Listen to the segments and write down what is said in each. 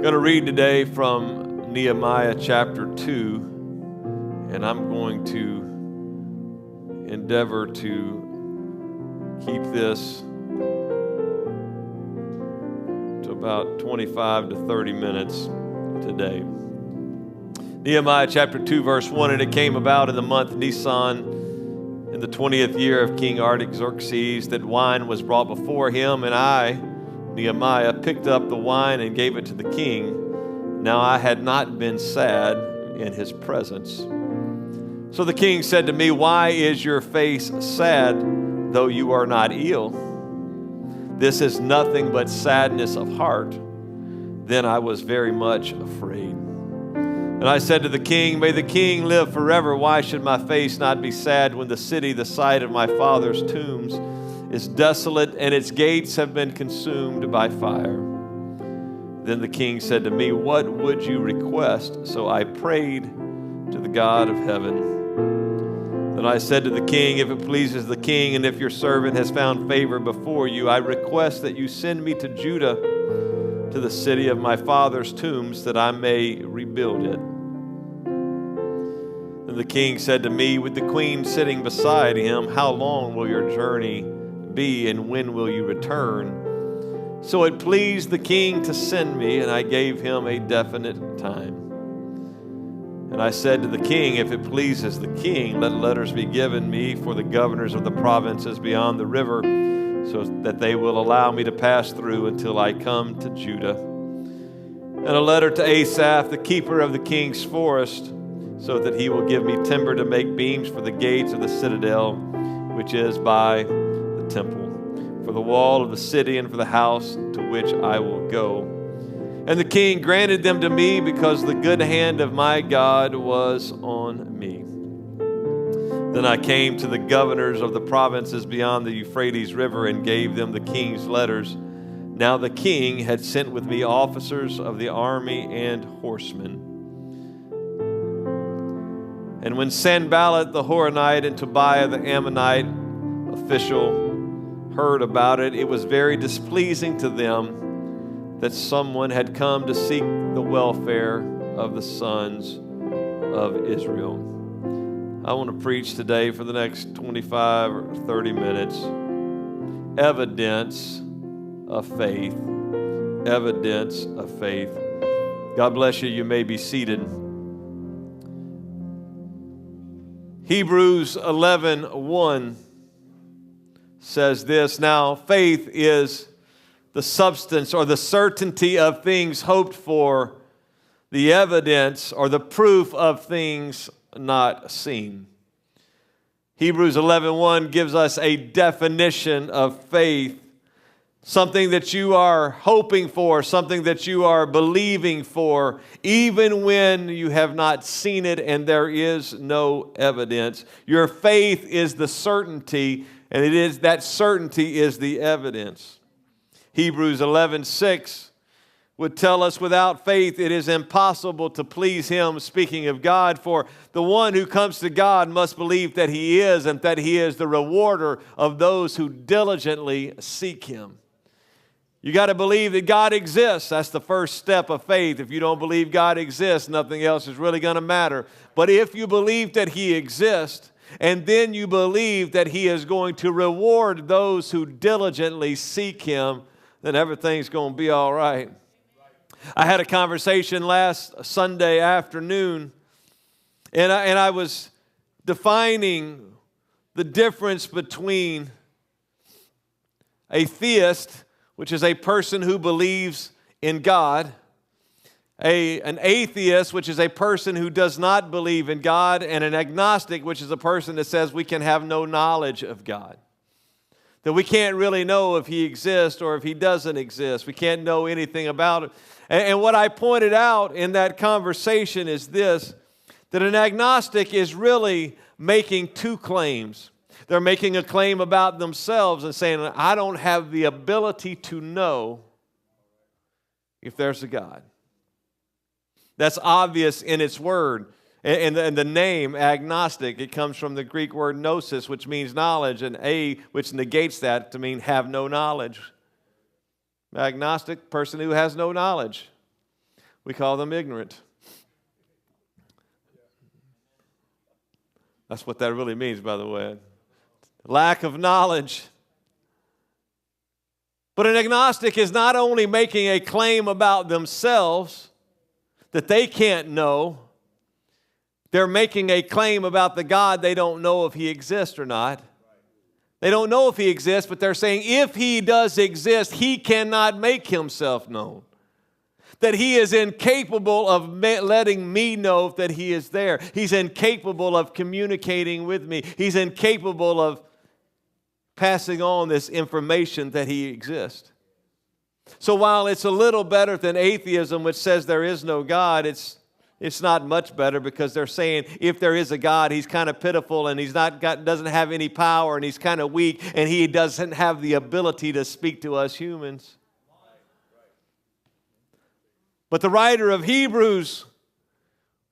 going to read today from Nehemiah chapter 2, and I'm going to endeavor to keep this to about 25 to 30 minutes today. Nehemiah chapter 2, verse 1, and it came about in the month Nisan, in the 20th year of King Artaxerxes, that wine was brought before him, and I, Nehemiah, picked up the wine and gave it to the king. Now I had not been sad in his presence. So the king said to me, "Why is your face sad, though you are not ill? This is nothing but sadness of heart." Then I was very much afraid. And I said to the king, "May the king live forever. Why should my face not be sad when the city, the site of my father's tombs, is desolate and its gates have been consumed by fire?" Then the king said to me, "What would you request?" So I prayed to the God of heaven. Then I said to the king, "If it pleases the king, and if your servant has found favor before you, I request that you send me to Judah, to the city of my father's tombs, that I may rebuild it." Then the king said to me, with the queen sitting beside him, "How long will your journey be, and when will you return?" So it pleased the king to send me, and I gave him a definite time. And I said to the king, "If it pleases the king, let letters be given me for the governors of the provinces beyond the river, so that they will allow me to pass through until I come to Judah. And a letter to Asaph, the keeper of the king's forest, so that he will give me timber to make beams for the gates of the citadel, which is by the temple, for the wall of the city, and for the house to which I will go." And the king granted them to me, because the good hand of my God was on me. Then I came to the governors of the provinces beyond the Euphrates River and gave them the king's letters. Now the king had sent with me officers of the army and horsemen. And when Sanballat the Horonite and Tobiah the Ammonite official heard about it, it was very displeasing to them that someone had come to seek the welfare of the sons of Israel. I want to preach today for the next 25 or 30 minutes. Evidence of faith. Evidence of faith. God bless you. You may be seated. Hebrews 11:1 says this, "Now faith is the substance or the certainty of things hoped for, the evidence or the proof of things not seen." Hebrews 11:1 gives us a definition of faith, something that you are hoping for, something that you are believing for, even when you have not seen it and there is no evidence. Your faith is the certainty, and that certainty is the evidence. Hebrews 11:6 would tell us, "Without faith it is impossible to please him," speaking of God, "for the one who comes to God must believe that he is, and that he is the rewarder of those who diligently seek him." You got to believe that God exists. That's the first step of faith. If you don't believe God exists, nothing else is really going to matter. But if you believe that he exists, and then you believe that he is going to reward those who diligently seek him, then everything's going to be all right. I had a conversation last Sunday afternoon, and I was defining the difference between a theist, which is a person who believes in God, an atheist, which is a person who does not believe in God, and an agnostic, which is a person that says we can have no knowledge of God. That we can't really know if he exists or if he doesn't exist. We can't know anything about it. And what I pointed out in that conversation is this, that an agnostic is really making two claims. They're making a claim about themselves and saying, "I don't have the ability to know if there's a God." That's obvious in its word. And the name agnostic, it comes from the Greek word gnosis, which means knowledge, and which negates that to mean have no knowledge. Agnostic, person who has no knowledge. We call them ignorant. That's what that really means, by the way. Lack of knowledge. But an agnostic is not only making a claim about themselves that they can't know, they're making a claim about the God they don't know if He exists or not. They don't know if He exists, but they're saying if He does exist, He cannot make Himself known. That He is incapable of letting me know that He is there. He's incapable of communicating with me. He's incapable of passing on this information that He exists. So while it's a little better than atheism, which says there is no God, it's not much better, because they're saying if there is a God, He's kind of pitiful and doesn't have any power, and He's kind of weak, and He doesn't have the ability to speak to us humans. But the writer of Hebrews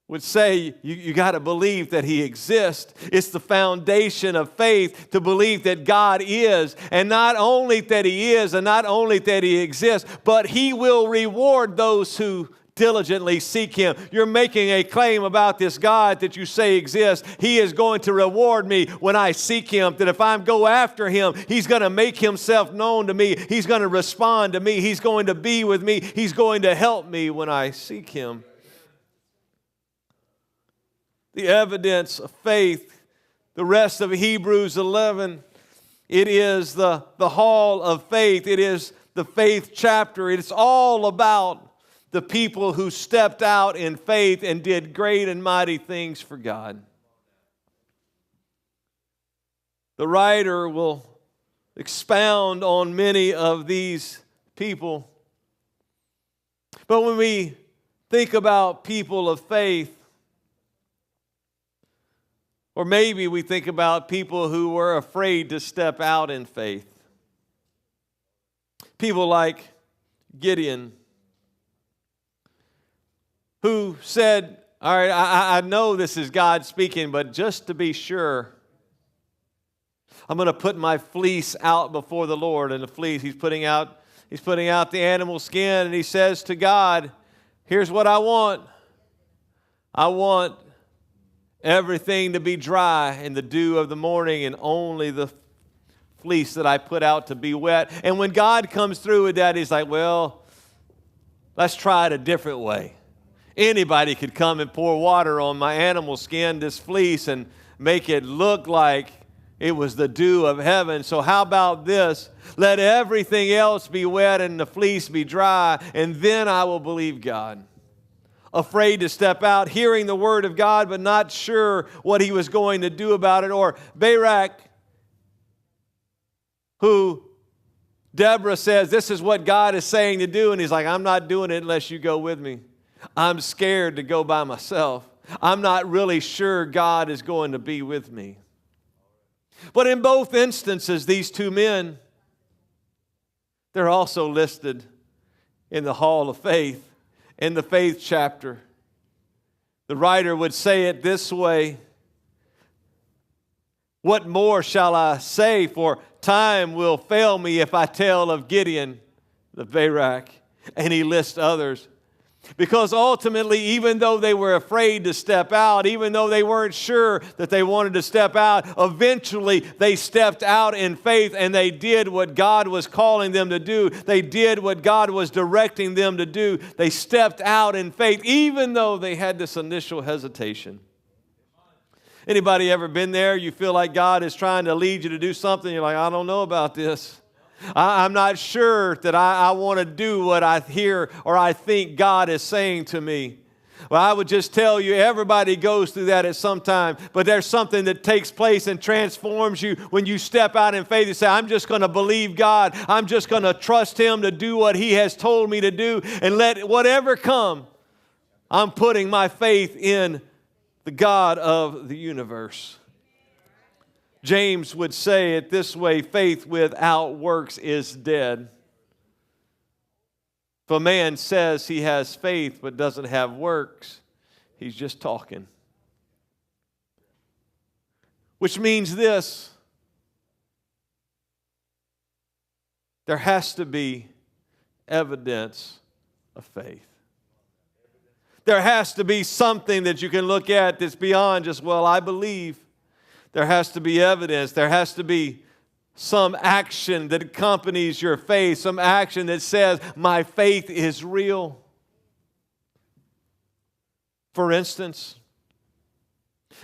would say you got to believe that He exists. It's the foundation of faith to believe that God is, and not only that He is, and not only that He exists, but He will reward those who diligently seek Him. You're making a claim about this God that you say exists. He is going to reward me when I seek Him. That if I go after Him, He's going to make Himself known to me. He's going to respond to me. He's going to be with me. He's going to help me when I seek Him. The evidence of faith, the rest of Hebrews 11, it is the hall of faith. It is the faith chapter. It's all about the people who stepped out in faith and did great and mighty things for God. The writer will expound on many of these people. But when we think about people of faith, or maybe we think about people who were afraid to step out in faith. People like Gideon, who said, all right, I know this is God speaking, but just to be sure, I'm going to put my fleece out before the Lord. And the fleece, he's putting out the animal skin, and he says to God, here's what I want. I want everything to be dry in the dew of the morning, and only the fleece that I put out to be wet. And when God comes through with that, He's like, well, let's try it a different way. Anybody could come and pour water on my animal skin, this fleece, and make it look like it was the dew of heaven. So how about this? Let everything else be wet and the fleece be dry, and then I will believe God. Afraid to step out, hearing the word of God, but not sure what he was going to do about it. Or Barak, who Deborah says, this is what God is saying to do, and he's like, I'm not doing it unless you go with me. I'm scared to go by myself. I'm not really sure God is going to be with me. But in both instances, these two men, they're also listed in the Hall of Faith, in the faith chapter. The writer would say it this way: what more shall I say, for time will fail me if I tell of Gideon, the Barak, and he lists others. Because ultimately, even though they were afraid to step out, even though they weren't sure that they wanted to step out, eventually they stepped out in faith and they did what God was calling them to do. They did what God was directing them to do. They stepped out in faith, even though they had this initial hesitation. Anybody ever been there? You feel like God is trying to lead you to do something. You're like, I don't know about this. I'm not sure that I want to do what I hear or I think God is saying to me. Well, I would just tell you, everybody goes through that at some time, but there's something that takes place and transforms you when you step out in faith and say, I'm just going to believe God. I'm just going to trust Him to do what He has told me to do, and let whatever come, I'm putting my faith in the God of the universe. James would say it this way: faith without works is dead. If a man says he has faith but doesn't have works, he's just talking. Which means this: there has to be evidence of faith. There has to be something that you can look at that's beyond just, well, I believe. There has to be evidence. There has to be some action that accompanies your faith, some action that says, my faith is real. For instance,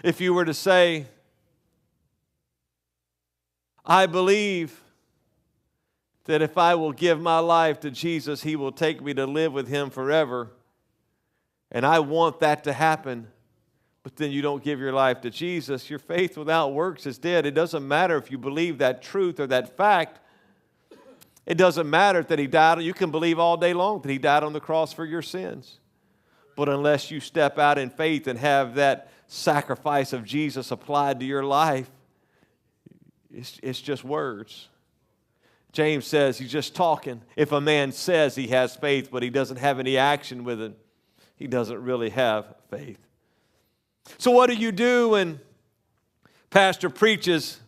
if you were to say, I believe that if I will give my life to Jesus, He will take me to live with Him forever, and I want that to happen, but then you don't give your life to Jesus, your faith without works is dead. It doesn't matter if you believe that truth or that fact. It doesn't matter that He died. You can believe all day long that He died on the cross for your sins. But unless you step out in faith and have that sacrifice of Jesus applied to your life, it's just words. James says he's just talking. If a man says he has faith, but he doesn't have any action with it, he doesn't really have faith. So what do you do when pastor preaches,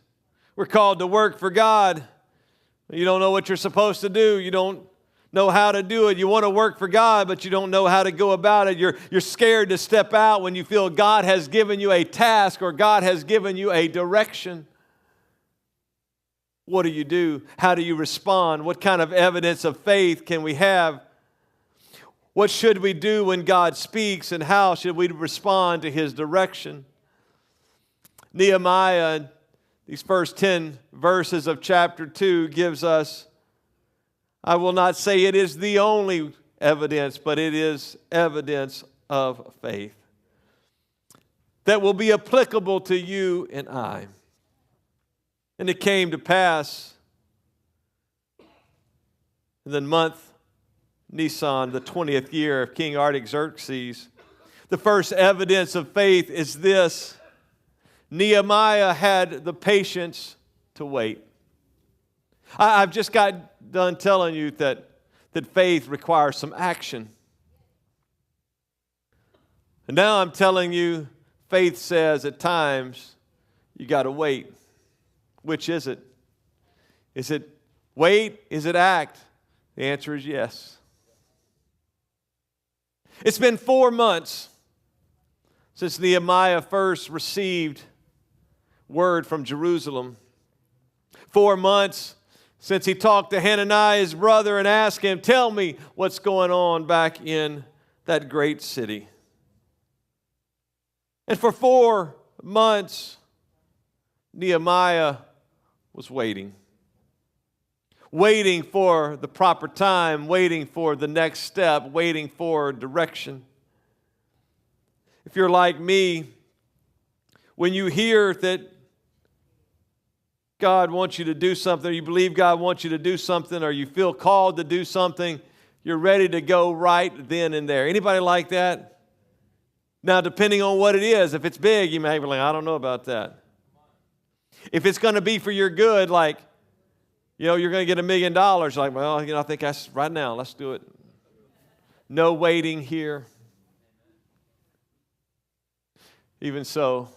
we're called to work for God? You don't know what you're supposed to do. You don't know how to do it. You want to work for God, but you don't know how to go about it. You're scared to step out when you feel God has given you a task or God has given you a direction. What do? How do you respond? What kind of evidence of faith can we have? What should we do when God speaks, and how should we respond to His direction? Nehemiah, these first 10 verses of chapter 2 gives us, I will not say it is the only evidence, but it is evidence of faith that will be applicable to you and I. And it came to pass in the month Nisan, the 20th year of King Artaxerxes. The first evidence of faith is this: Nehemiah had the patience to wait. I've just got done telling you that faith requires some action. And now I'm telling you, faith says at times you got to wait. Which is it? Is it wait? Is it act? The answer is yes. It's been 4 months since Nehemiah first received word from Jerusalem. 4 months since he talked to Hananiah, his brother, and asked him, tell me what's going on back in that great city. And for 4 months, Nehemiah was waiting. Waiting for the proper time, waiting for the next step, waiting for direction. If you're like me, when you hear that God wants you to do something, or you believe God wants you to do something, or you feel called to do something, you're ready to go right then and there. Anybody like that? Now, depending on what it is, if it's big, you may be like, I don't know about that. If it's going to be for your good, like, you're going to get $1 million. Like, well, I think that's right now. Let's do it. No waiting here. Even so,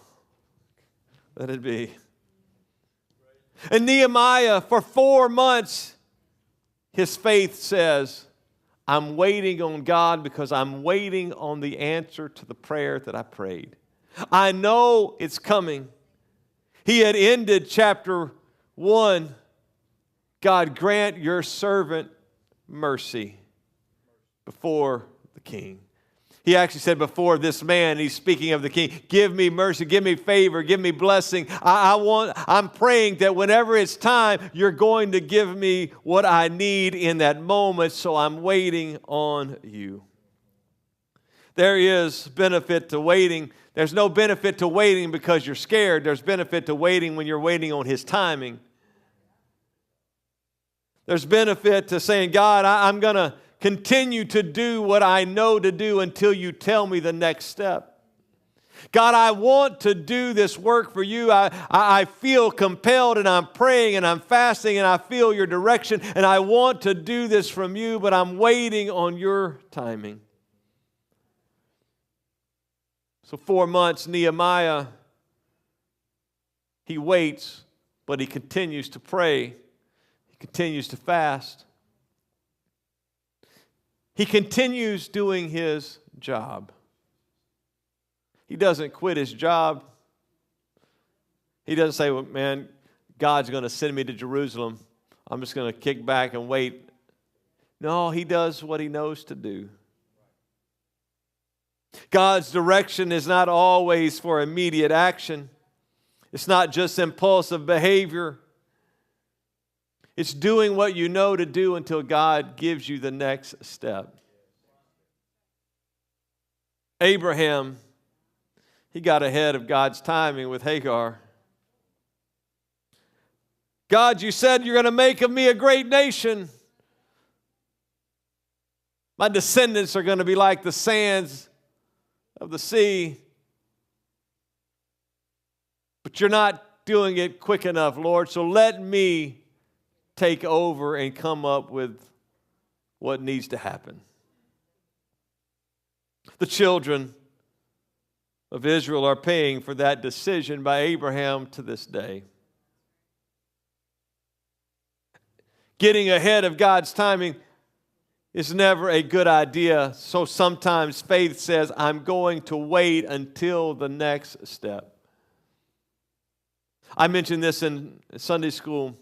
let it be. And Nehemiah, for 4 months, his faith says, I'm waiting on God because I'm waiting on the answer to the prayer that I prayed. I know it's coming. He had ended chapter 1. God, grant your servant mercy before the king. He actually said before this man, he's speaking of the king, give me mercy, give me favor, give me blessing. I'm praying that whenever it's time, you're going to give me what I need in that moment, so I'm waiting on you. There is benefit to waiting. There's no benefit to waiting because you're scared. There's benefit to waiting when you're waiting on His timing. There's benefit to saying, God, I'm going to continue to do what I know to do until you tell me the next step. God, I want to do this work for you. I feel compelled, and I'm praying and I'm fasting and I feel your direction, and I want to do this from you, but I'm waiting on your timing. So 4 months, Nehemiah, he waits, but he continues to pray. He continues to fast. He continues doing his job. He doesn't quit his job. He doesn't say, well, man, God's going to send me to Jerusalem. I'm just going to kick back and wait. No, he does what he knows to do. God's direction is not always for immediate action. It's not just impulsive behavior. It's doing what you know to do until God gives you the next step. Abraham, he got ahead of God's timing with Hagar. God, you said you're going to make of me a great nation. My descendants are going to be like the sands of the sea. But you're not doing it quick enough, Lord, so let me take over and come up with what needs to happen. The children of Israel are paying for that decision by Abraham to this day. Getting ahead of God's timing is never a good idea, so sometimes faith says, I'm going to wait until the next step. I mentioned this in Sunday school.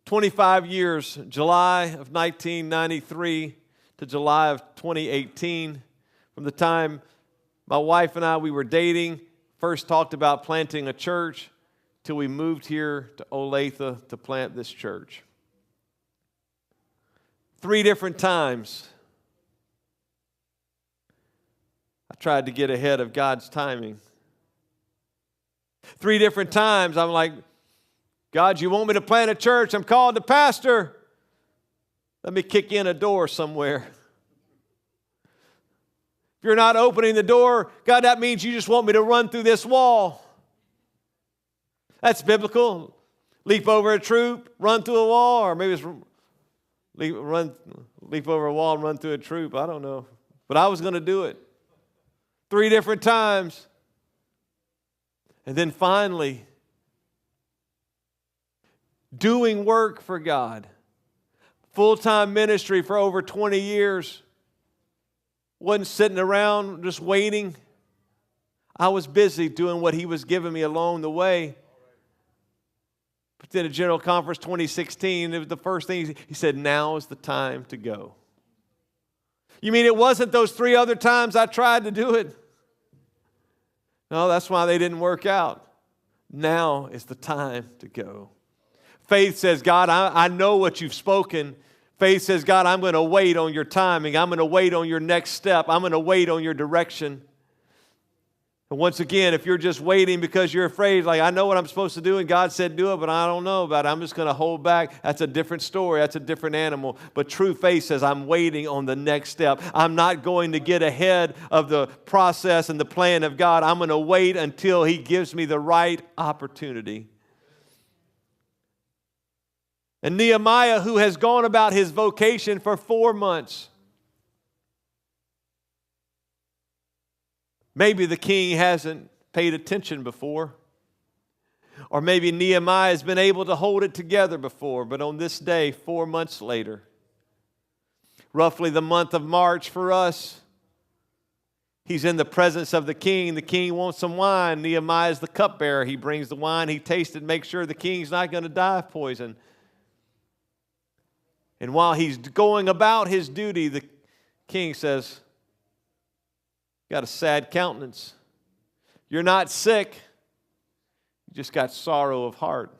25 years, July of 1993 to July of 2018, from the time my wife and we were dating, first talked about planting a church, till we moved here to Olathe to plant this church. 3 different times, I tried to get ahead of God's timing. 3 different times, I'm like, God, you want me to plant a church? I'm called to pastor. Let me kick in a door somewhere. If you're not opening the door, God, that means you just want me to run through this wall. That's biblical. Leap over a troop, run through a wall, or maybe it's leap over a wall and run through a troop. I don't know. But I was going to do it 3 different times. And then finally, doing work for God. Full-time ministry for over 20 years. Wasn't sitting around just waiting. I was busy doing what He was giving me along the way. But then at General Conference 2016, it was the first thing He said, now is the time to go. You mean it wasn't those 3 other times I tried to do it? No, that's why they didn't work out. Now is the time to go. Faith says, God, I know what you've spoken. Faith says, God, I'm going to wait on your timing. I'm going to wait on your next step. I'm going to wait on your direction. And once again, if you're just waiting because you're afraid, like, I know what I'm supposed to do, and God said do it, but I don't know about it, I'm just going to hold back. That's a different story. That's a different animal. But true faith says, I'm waiting on the next step. I'm not going to get ahead of the process and the plan of God. I'm going to wait until He gives me the right opportunity. And Nehemiah, who has gone about his vocation for 4 months, maybe the king hasn't paid attention before. Or maybe Nehemiah has been able to hold it together before. But on this day, 4 months later, roughly the month of March for us, he's in the presence of the king. The king wants some wine. Nehemiah is the cupbearer. He brings the wine. He tastes it, makes sure the king's not going to die of poison. And while he's going about his duty, the king says, you got a sad countenance. You're not sick. You just got sorrow of heart.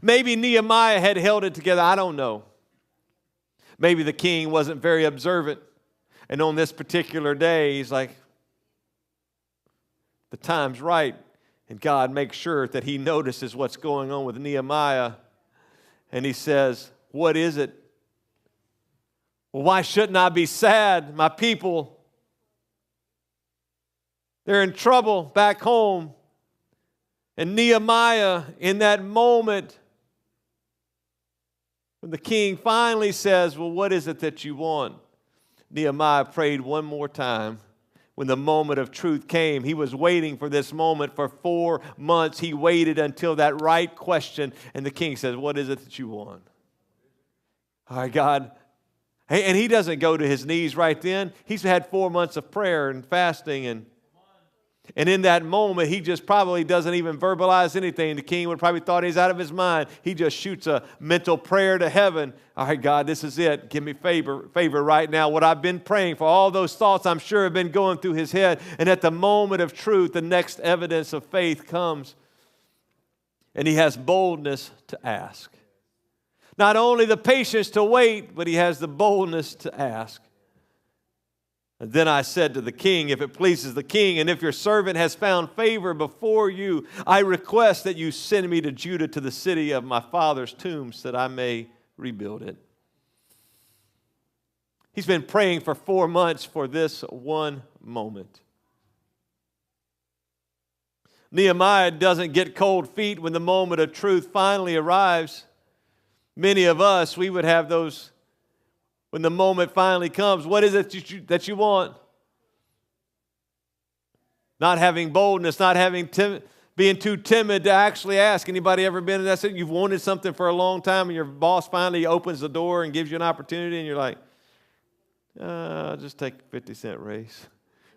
Maybe Nehemiah had held it together. I don't know. Maybe the king wasn't very observant. And on this particular day, he's like, the time's right. And God makes sure that He notices what's going on with Nehemiah. And He says, what is it? Well, why shouldn't I be sad? My people, they're in trouble back home. And Nehemiah, in that moment, when the king finally says, well, what is it that you want? Nehemiah prayed one more time. When the moment of truth came, he was waiting for this moment for 4 months. He waited until that right question. And the king says, what is it that you want? All right, God, Hey, and he doesn't go to his knees right then. He's had 4 months of prayer and fasting. And in that moment, he just probably doesn't even verbalize anything. The king would probably thought he's out of his mind. He just shoots a mental prayer to heaven. All right, God, this is it. Give me favor right now. What I've been praying for, all those thoughts I'm sure have been going through his head. And at the moment of truth, the next evidence of faith comes. And he has boldness to ask. Not only the patience to wait, but he has the boldness to ask. And then I said to the king, if it pleases the king, and if your servant has found favor before you, I request that you send me to Judah, to the city of my father's tomb, so that I may rebuild it. He's been praying for 4 months for this one moment. Nehemiah doesn't get cold feet when the moment of truth finally arrives. Many of us, we would have those when the moment finally comes. What is it that you want? Not having boldness, not having being too timid to actually ask. Anybody ever been in that situation? You've wanted something for a long time and your boss finally opens the door and gives you an opportunity and you're like, I'll just take a 50-cent raise.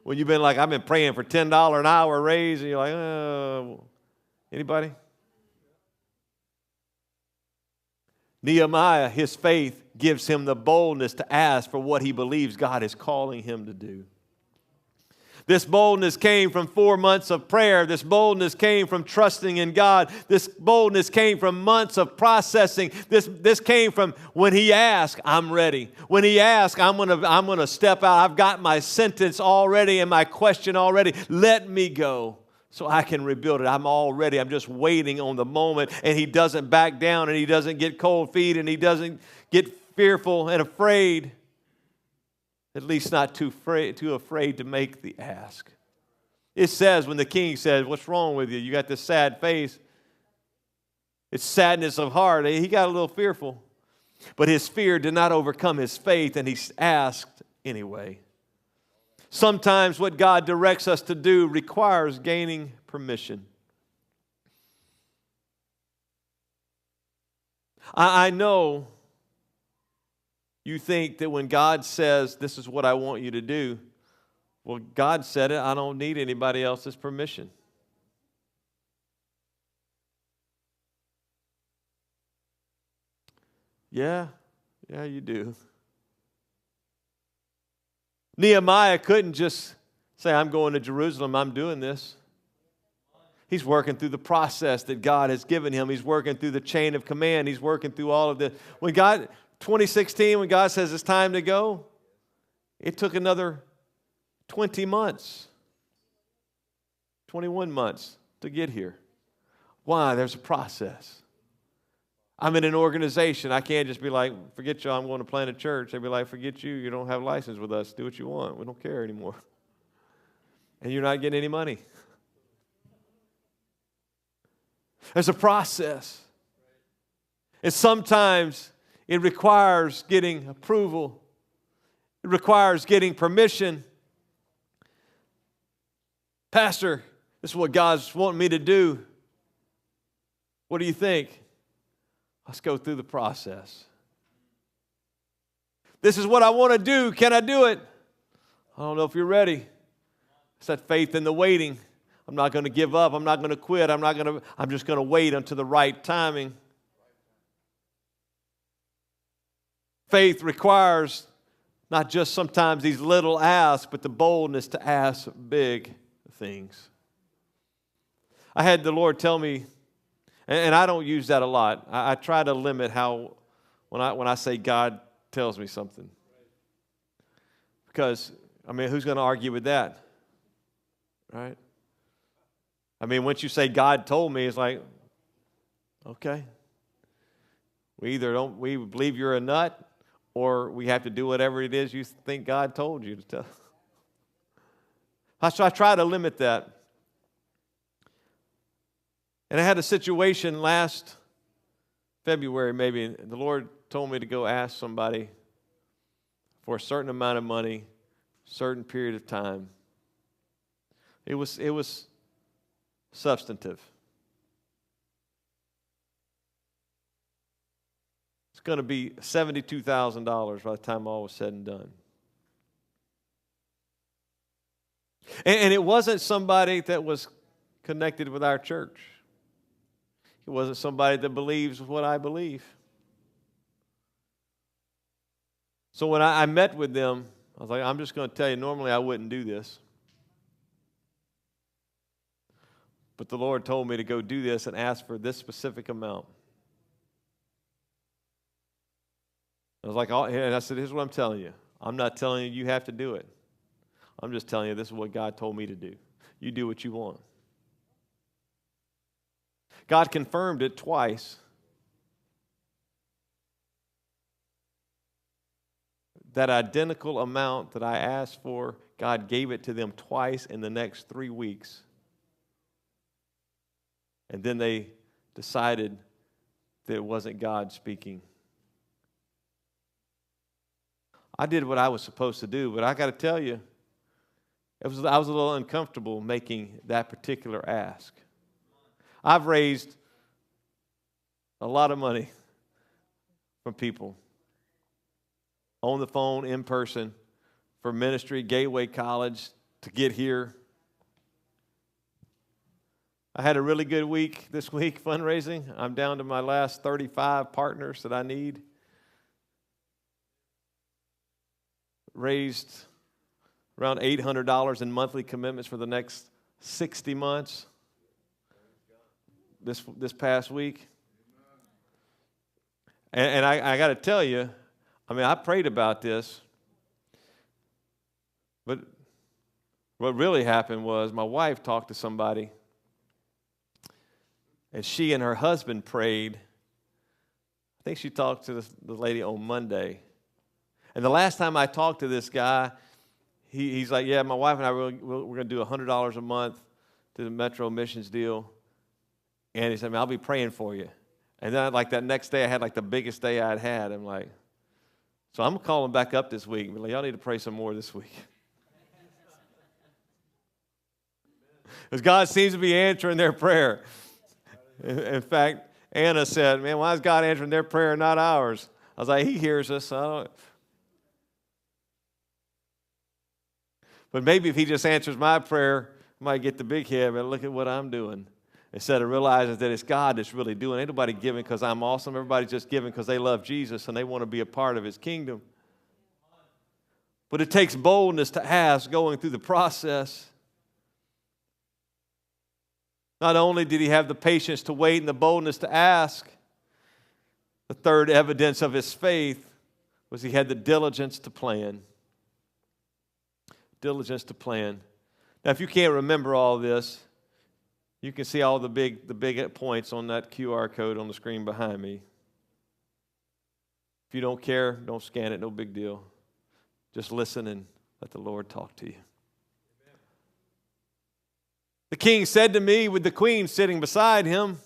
When you've been like, I've been praying for $10 an hour raise, and you're like, anybody? Nehemiah, his faith gives him the boldness to ask for what he believes God is calling him to do. This boldness came from 4 months of prayer. This boldness came from trusting in God. This boldness came from months of processing. This came from when he asked, I'm ready. When he asked, I'm gonna step out. I've got my sentence already and my question already. Let me go so I can rebuild it. I'm all ready. I'm just waiting on the moment. And he doesn't back down, and he doesn't get cold feet, and he doesn't get fearful and afraid. At least not too afraid to make the ask. It says when the king says, what's wrong with you? You got this sad face. It's sadness of heart. He got a little fearful. But his fear did not overcome his faith, and he asked anyway. Sometimes what God directs us to do requires gaining permission. I know you think that when God says, this is what I want you to do, well, God said it. I don't need anybody else's permission. Yeah, you do. Nehemiah couldn't just say, I'm going to Jerusalem, I'm doing this. He's working through the process that God has given him. He's working through the chain of command. He's working through all of this. 2016, when God says it's time to go, it took another 20 months, 21 months to get here. Why? There's a process. I'm in an organization. I can't just be like, forget y'all, I'm going to plant a church. They'd be like, forget you. You don't have a license with us. Do what you want. We don't care anymore. And you're not getting any money. There's a process. And sometimes it requires getting approval. It requires getting permission. Pastor, this is what God's wanting me to do. What do you think? Let's go through the process. This is what I want to do. Can I do it? I don't know if you're ready. It's that faith in the waiting. I'm not going to give up. I'm not going to quit. I'm just going to wait until the right timing. Faith requires not just sometimes these little asks, but the boldness to ask big things. I had the Lord tell me, and I don't use that a lot. I try to limit how, when I say God tells me something. Because, who's going to argue with that? Right? Once you say God told me, it's like, okay. We believe you're a nut, or we have to do whatever it is you think God told you to tell. So I try to limit that. And I had a situation last February maybe, and the Lord told me to go ask somebody for a certain amount of money, certain period of time. It was substantive. going to be $72,000 by the time all was said and done. And it wasn't somebody that was connected with our church. It wasn't somebody that believes what I believe. So when I met with them, I was like, I'm just going to tell you, normally I wouldn't do this. But the Lord told me to go do this and ask for this specific amount. I was like, and I said, here's what I'm telling you. I'm not telling you you have to do it. I'm just telling you this is what God told me to do. You do what you want. God confirmed it twice. That identical amount that I asked for, God gave it to them twice in the next 3 weeks. And then they decided that it wasn't God speaking. I did what I was supposed to do, but I got to tell you, I was a little uncomfortable making that particular ask. I've raised a lot of money from people on the phone, in person, for ministry, Gateway College, to get here. I had a really good week this week fundraising. I'm down to my last 35 partners that I need. Raised around $800 in monthly commitments for the next 60 months this past week. And I got to tell you, I mean, I prayed about this, but what really happened was my wife talked to somebody, and she and her husband prayed. I think she talked to the lady on Monday. And the last time I talked to this guy, he's like, yeah, my wife and I, we're going to do $100 a month to the Metro Missions deal. And he said, man, I'll be praying for you. And then like that next day, I had like the biggest day I'd had. I'm like, so I'm calling back up this week. Like, y'all need to pray some more this week. Because God seems to be answering their prayer. In fact, Anna said, man, why is God answering their prayer and not ours? I was like, he hears us. But maybe if he just answers my prayer, I might get the big head, but look at what I'm doing. Instead of realizing that it's God that's really doing it. Ain't nobody giving because I'm awesome. Everybody's just giving because they love Jesus and they want to be a part of his kingdom. But it takes boldness to ask going through the process. Not only did he have the patience to wait and the boldness to ask, the third evidence of his faith was he had the diligence to plan. Diligence to plan. Now, if you can't remember all this, you can see all the big points on that QR code on the screen behind me. If you don't care, don't scan it, no big deal. Just listen and let the Lord talk to you. Amen. The king said to me, with the queen sitting beside him,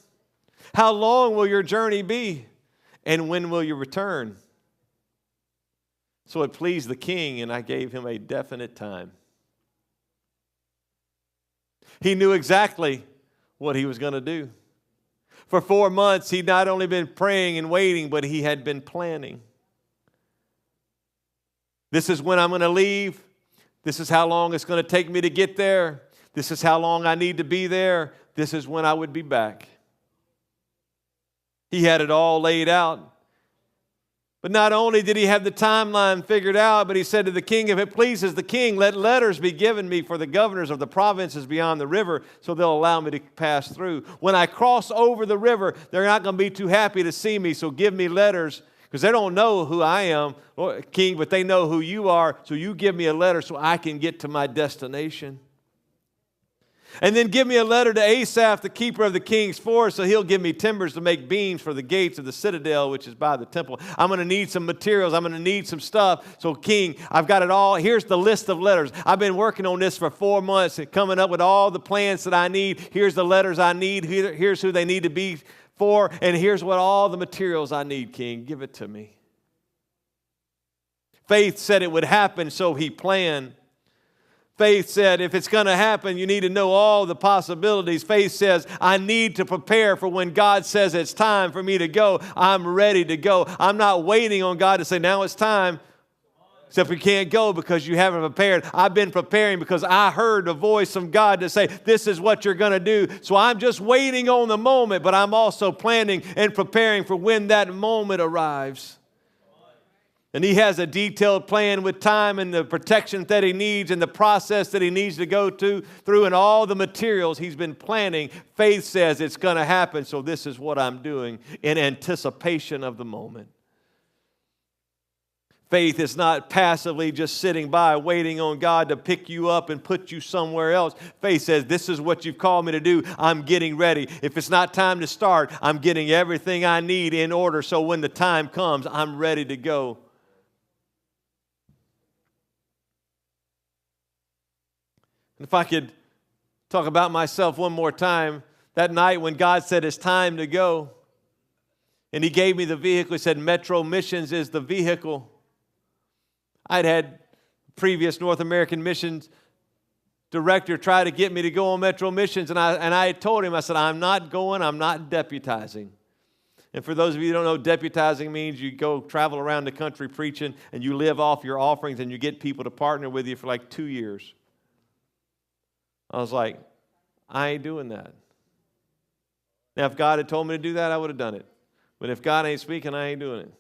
how long will your journey be, and when will you return? So it pleased the king, and I gave him a definite time. He knew exactly what he was going to do. For 4 months, he'd not only been praying and waiting, but he had been planning. This is when I'm going to leave. This is how long it's going to take me to get there. This is how long I need to be there. This is when I would be back. He had it all laid out. But not only did he have the timeline figured out, but he said to the king, if it pleases the king, let letters be given me for the governors of the provinces beyond the river, so they'll allow me to pass through. When I cross over the river, they're not going to be too happy to see me, so give me letters, because they don't know who I am, king, but they know who you are, so you give me a letter so I can get to my destination. And then give me a letter to Asaph, the keeper of the king's forest, so he'll give me timbers to make beams for the gates of the citadel, which is by the temple. I'm going to need some materials. I'm going to need some stuff. So, king, I've got it all. Here's the list of letters. I've been working on this for 4 months and coming up with all the plans that I need. Here's the letters I need. Here's who they need to be for. And here's what all the materials I need, king. Give it to me. Faith said it would happen, so he planned. Faith said, if it's going to happen, you need to know all the possibilities. Faith says, I need to prepare for when God says it's time for me to go. I'm ready to go. I'm not waiting on God to say, now it's time. Except we can't go because you haven't prepared. I've been preparing because I heard a voice from God to say, this is what you're going to do. So I'm just waiting on the moment, but I'm also planning and preparing for when that moment arrives. And He has a detailed plan with time and the protection that He needs and the process that He needs to go through and all the materials He's been planning. Faith says it's going to happen, so this is what I'm doing in anticipation of the moment. Faith is not passively just sitting by waiting on God to pick you up and put you somewhere else. Faith says, this is what you've called me to do. I'm getting ready. If it's not time to start, I'm getting everything I need in order so when the time comes, I'm ready to go. And if I could talk about myself one more time, that night when God said it's time to go, and He gave me the vehicle, He said Metro Missions is the vehicle. I'd had previous North American missions director try to get me to go on Metro Missions, and I told him, I said, I'm not going, I'm not deputizing. And for those of you who don't know, deputizing means you go travel around the country preaching, and you live off your offerings, and you get people to partner with you for like 2 years. I was like, I ain't doing that. Now, if God had told me to do that, I would have done it. But if God ain't speaking, I ain't doing it.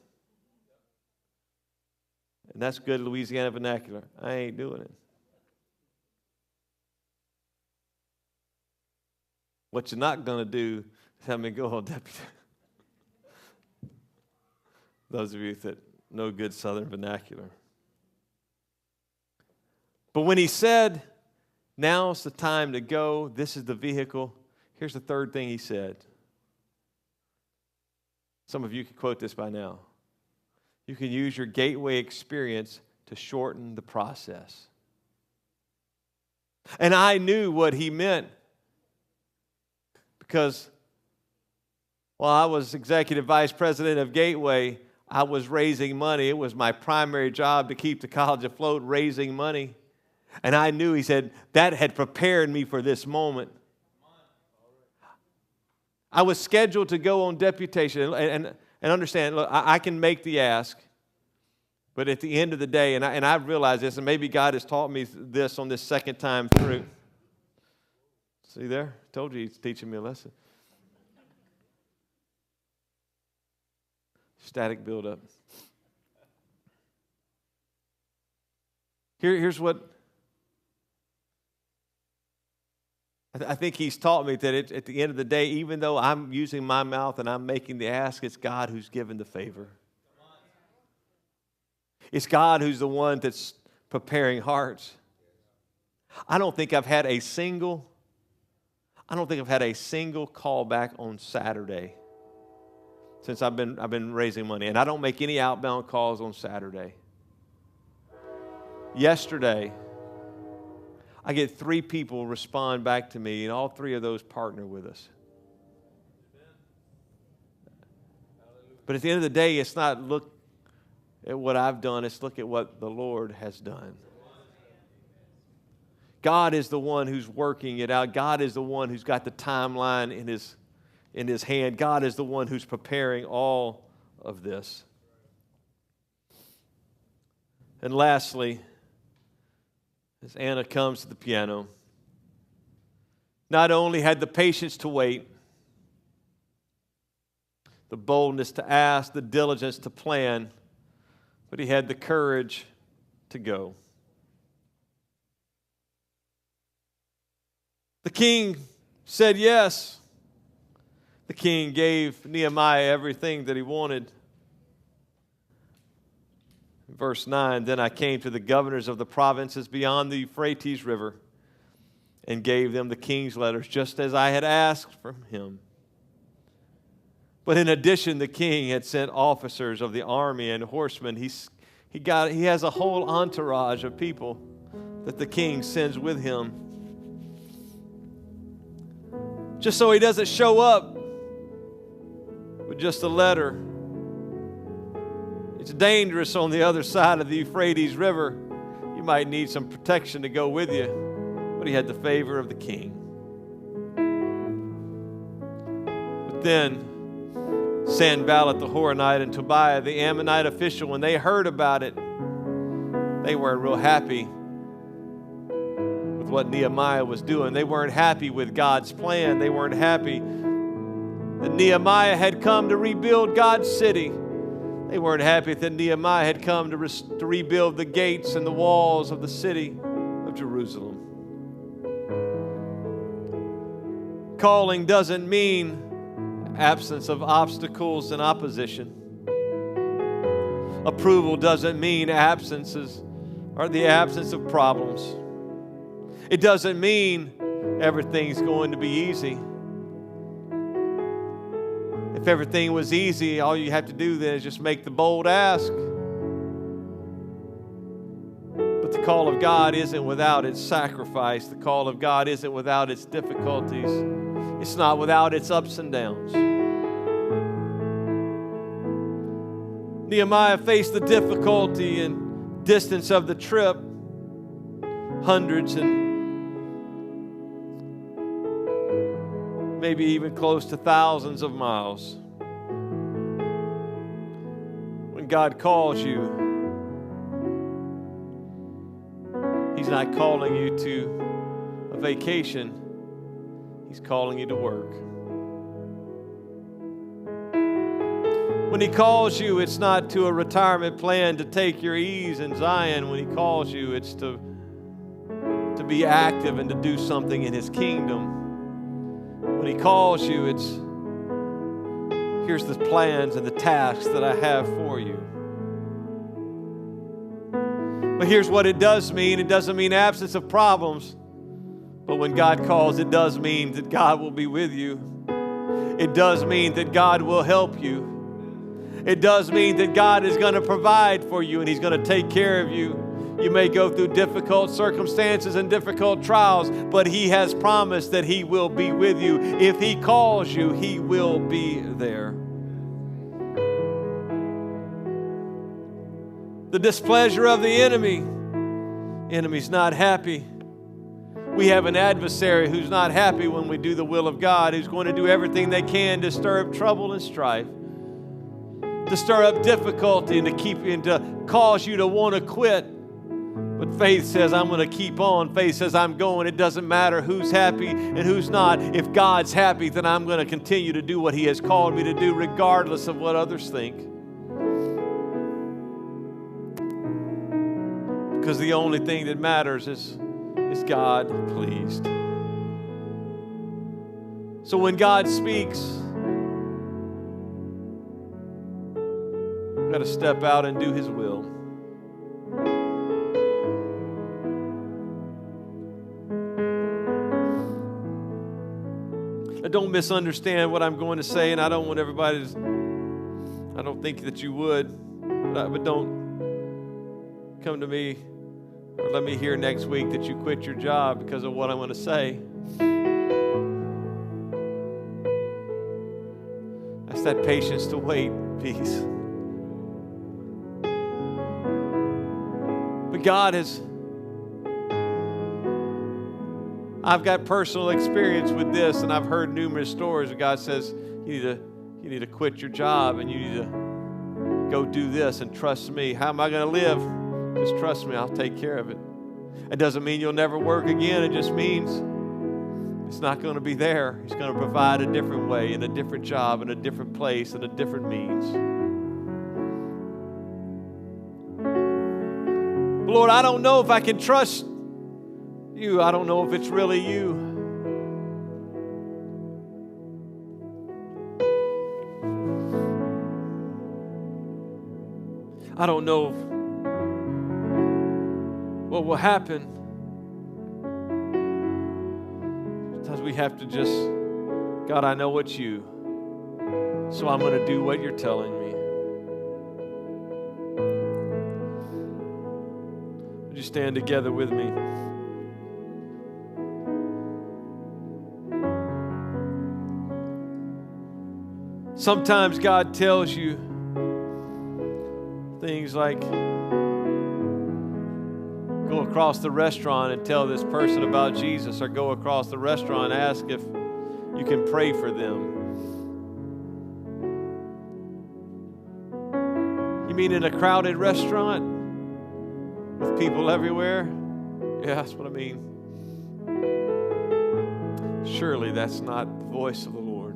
And that's good Louisiana vernacular. I ain't doing it. What you're not going to do is have me go on deputy. Those of you that know good Southern vernacular. But when He said, now's the time to go, this is the vehicle, here's the third thing He said. Some of you can quote this by now. You can use your gateway experience to shorten the process. And I knew what He meant because while I was executive vice president of Gateway, I was raising money. It was my primary job to keep the college afloat, raising money. And I knew, He said, that had prepared me for this moment. I was scheduled to go on deputation. And understand, look, I can make the ask. But at the end of the day, and I realize this, and maybe God has taught me this on this second time through. See there? Told you He's teaching me a lesson. Static buildup. Here's what I think He's taught me, that at the end of the day, even though I'm using my mouth and I'm making the ask, it's God who's given the favor. It's God who's the one that's preparing hearts. I don't think I've had a single callback on Saturday since I've been raising money, and I don't make any outbound calls on Saturday. Yesterday, I get 3 people respond back to me, and all 3 of those partner with us. But at the end of the day, it's not look at what I've done, it's look at what the Lord has done. God is the one who's working it out. God is the one who's got the timeline in his hand. God is the one who's preparing all of this. And lastly, as Anna comes to the piano, not only had the patience to wait, the boldness to ask, the diligence to plan, but he had the courage to go. The king said yes. The king gave Nehemiah everything that he wanted. Verse 9, then I came to the governors of the provinces beyond the Euphrates River and gave them the king's letters, just as I had asked from him. But in addition, the king had sent officers of the army and horsemen. He has a whole entourage of people that the king sends with him. Just so he doesn't show up with just a letter. It's dangerous on the other side of the Euphrates River. You might need some protection to go with you, but he had the favor of the king. But then Sanballat the Horonite and Tobiah the Ammonite official, when they heard about it, they weren't real happy with what Nehemiah was doing. They weren't happy with God's plan. They weren't happy that Nehemiah had come to rebuild God's city. They weren't happy that Nehemiah had come to rebuild the gates and the walls of the city of Jerusalem. Calling doesn't mean absence of obstacles and opposition. Approval doesn't mean absences or the absence of problems. It doesn't mean everything's going to be easy. If everything was easy, all you have to do then is just make the bold ask. But the call of God isn't without its sacrifice. The call of God isn't without its difficulties. It's not without its ups and downs. Nehemiah faced the difficulty and distance of the trip, hundreds and maybe even close to thousands of miles. When God calls you, He's not calling you to a vacation. He's calling you to work. When He calls you, it's not to a retirement plan to take your ease in Zion. When He calls you, it's to be active and to do something in His kingdom. When He calls you, it's here's the plans and the tasks that I have for you. But here's what it does mean. It doesn't mean absence of problems. But when God calls, it does mean that God will be with you. It does mean that God will help you. It does mean that God is going to provide for you and He's going to take care of you. You may go through difficult circumstances and difficult trials, but He has promised that He will be with you. If He calls you, He will be there. The displeasure of the enemy. Enemy's not happy. We have an adversary who's not happy when we do the will of God, who's going to do everything they can to stir up trouble and strife, to stir up difficulty and to keep you and to cause you to want to quit. But faith says, I'm going to keep on. Faith says, I'm going. It doesn't matter who's happy and who's not. If God's happy, then I'm going to continue to do what He has called me to do, regardless of what others think. Because the only thing that matters is God pleased? So when God speaks, we've got to step out and do His will. Don't misunderstand what I'm going to say, and I don't want everybody to, I don't think that you would, but don't come to me or let me hear next week that you quit your job because of what I'm going to say. That's that patience to wait piece. But God has, I've got personal experience with this, and I've heard numerous stories where God says, you need to quit your job and you need to go do this and trust me. How am I going to live? Just trust me, I'll take care of it. It doesn't mean you'll never work again. It just means it's not going to be there. He's going to provide a different way, in a different job, in a different place, in a different means. But Lord, I don't know if I can trust you. I don't know if it's really you. I don't know what will happen. Sometimes we have to just, God, I know it's you, so I'm going to do what you're telling me. Would you stand together with me? Sometimes God tells you things like, Go across the restaurant and tell this person about Jesus, or go across the restaurant and ask if you can pray for them. You mean in a crowded restaurant with people everywhere? Yeah, that's what I mean. Surely that's not the voice of the Lord.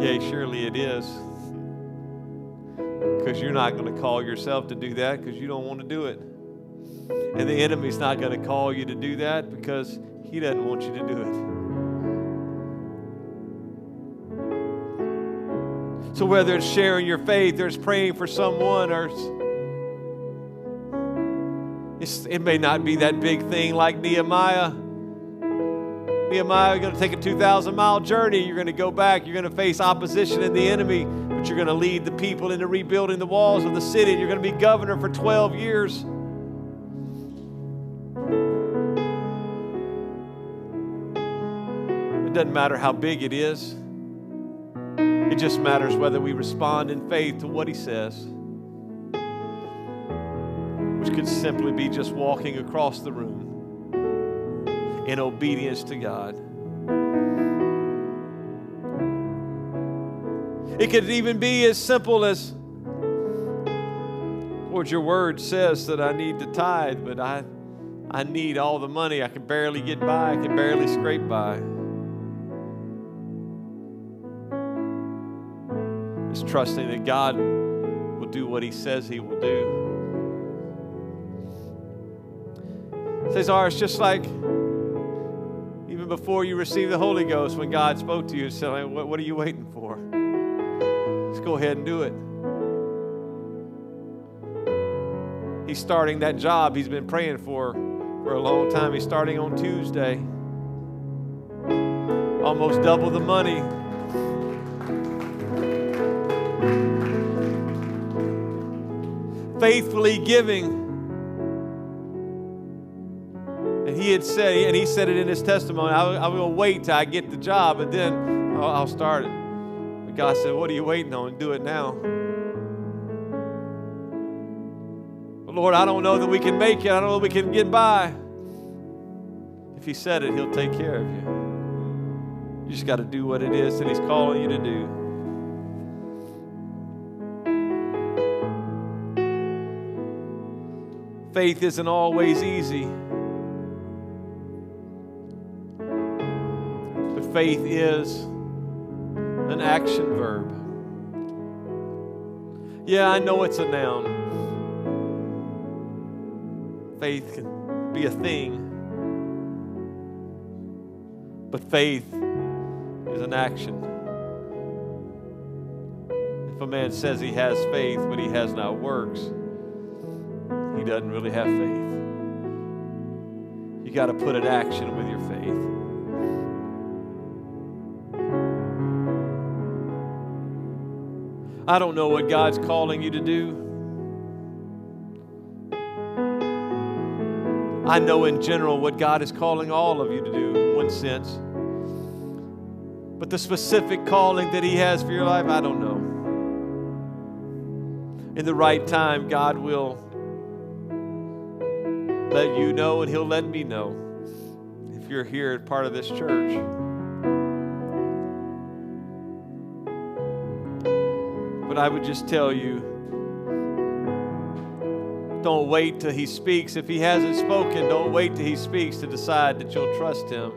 Yea, surely it is. Because you're not going to call yourself to do that because you don't want to do it. And the enemy's not going to call you to do that because he doesn't want you to do it. So whether it's sharing your faith or it's praying for someone, or it may not be that big thing like Nehemiah. Nehemiah, you're going to take a 2,000-mile journey. You're going to go back. You're going to face opposition in the enemy, but you're going to lead the people into rebuilding the walls of the city. You're going to be governor for 12 years. It doesn't matter how big it is. It just matters whether we respond in faith to what he says, which could simply be just walking across the room in obedience to God. It could even be as simple as, Lord, your word says that I need to tithe, but I need all the money. I can barely get by. I can barely scrape by. It's trusting that God will do what he says he will do. Cesar, it's just like even before you receive the Holy Ghost, when God spoke to you, said, what are you waiting for? Just go ahead and do it. He's starting that job he's been praying for a long time. He's starting on Tuesday. Almost double the money. Faithfully giving. And he had said, and he said it in his testimony, I'm going to wait till I get the job, and then I'll start it. But God said, what are you waiting on? Do it now. But Lord, I don't know that we can make it. I don't know that we can get by. If he said it, he'll take care of you. You just got to do what it is that he's calling you to do. Faith isn't always easy. But faith is an action verb. Yeah, I know it's a noun. Faith can be a thing. But faith is an action. If a man says he has faith, but he has not works, he doesn't really have faith. You got to put an action with your faith. I don't know what God's calling you to do. I know in general what God is calling all of you to do in one sense. But the specific calling that he has for your life, I don't know. In the right time, God will let you know, and he'll let me know if you're here at part of this church. But I would just tell you, don't wait till he speaks. If he hasn't spoken, don't wait till he speaks to decide that you'll trust him.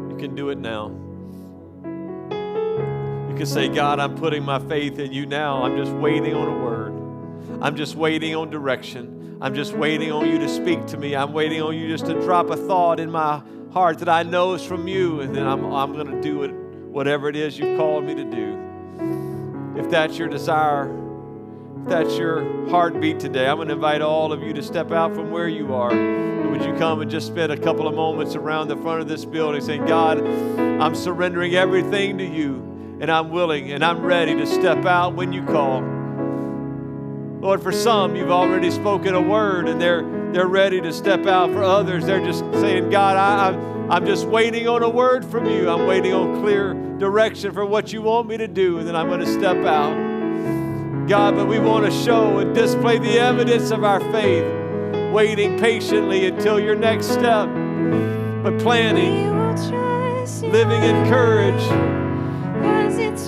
You can do it now. You can say, God, I'm putting my faith in you now. I'm just waiting on a word. I'm just waiting on direction. I'm just waiting on you to speak to me. I'm waiting on you just to drop a thought in my heart that I know is from you, and then I'm going to do it, whatever it is you've called me to do. If that's your desire, if that's your heartbeat today, I'm going to invite all of you to step out from where you are. And would you come and just spend a couple of moments around the front of this building saying, God, I'm surrendering everything to you, and I'm willing and I'm ready to step out when you call. Lord, for some, you've already spoken a word and they're ready to step out. For others, they're just saying, God, I'm just waiting on a word from you. I'm waiting on clear direction for what you want me to do, and then I'm going to step out. God, but we want to show and display the evidence of our faith, waiting patiently until your next step, but planning, living in courage. 'Cause it's